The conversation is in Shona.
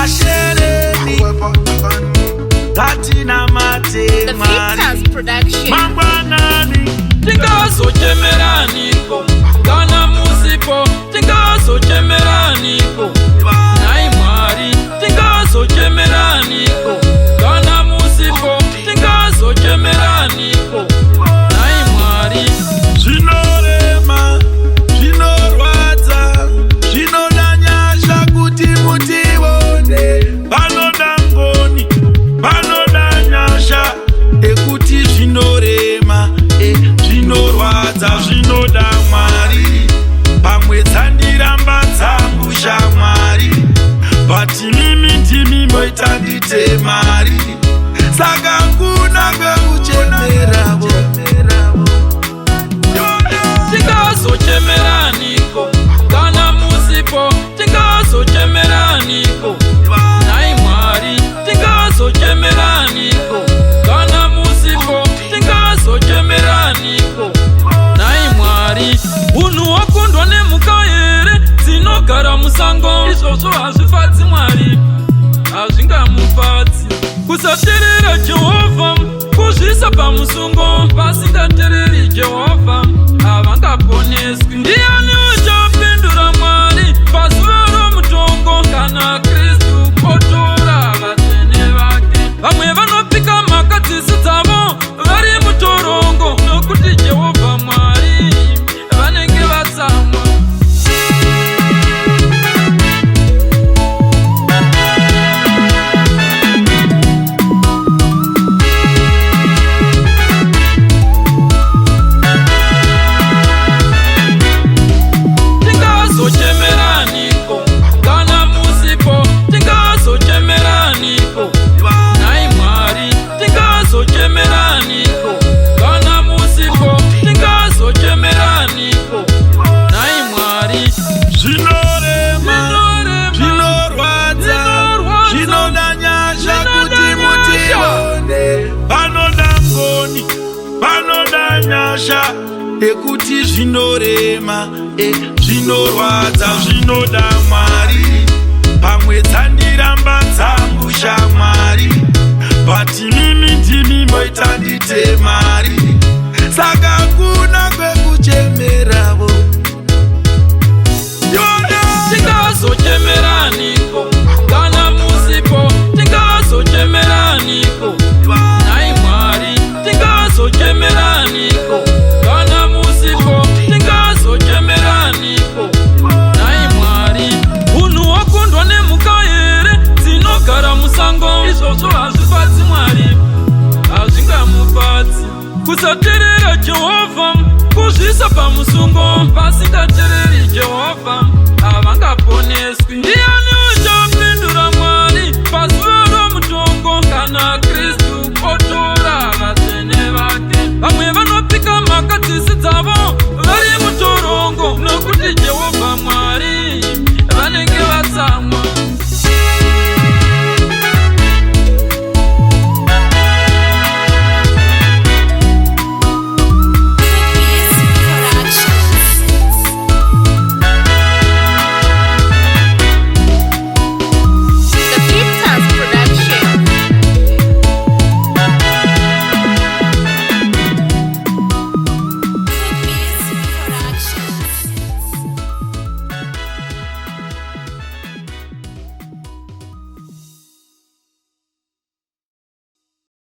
Vashereni Tatina Mate Mari Mangwanani Tingazo chemeraniko Kana musipo Tingazo chemeraniko Nai Mari Tingazo chemeraniko Kana musipo Tingazo chemeraniko Nai Mari Zvinorema Zvinorwadza Zvinodanyasha kuti mutione Panoda ngoni Panodanyasha Ekuti zvinorema Zvinorwadza zvinoda Mwari Pamwe dzandiramba dzangu shamwari Bati mimi ndimi moita ndite mari Saka kuna kwekuchemera Tingazo chemeraniko Kana musipo Tingazo chemeraniko Nai Mwari Tingazo chemeraniko Kana musipo Tingazo chemeraniko Nai Mwari Unhu wakundwa nemuka here Dzinogara musango Izvozvo hazvifadzi Mwari Hazvingamufadzi Kusateerera Jehovha Kuzvisa pamusungo Vasingateereri Jehovha Havangaponeswi Ndiani uchapindura Mwari Pazuva romutongo Kana Kristu otora vatsvene vake Vamwe vanopika mhaka dzisi dzavo Vari mutorongo Nokuti Jehovha Mwari Vanenge vatsamwa chemeraniko Kana musipo Tingazo chemeraniko Nai Mwari Tingazo chemeraniko Kana musipo Tingazo chemeraniko Nai Mwari Zvinorema Zvinorwadza Zvinodanyasha kuti mutione Panoda ngoni Panodanyasha Ekuti zvinorema Zvinorwadza zvinoda Mwari Pamwe dzandiramba dzangu shamwari Bati mimi ndimi moita ndite mari Saka kuna kwekuchemeravo Tingazo chemeraniko Kana musipo Tingazo chemeraniko Nai Mwari Tingazo chemeraniko Kana musipo Tingazo chemeraniko Nai Mwari Unhu wakundwa nemuka here Dzinogara musango Izvozvo hazvifadzi Mwari Hazvingamufadzi Kusateerera Jehovha Kuzvisa pamusungo Vasingateereri Jehovha Havangaponeswi Ndiani ucha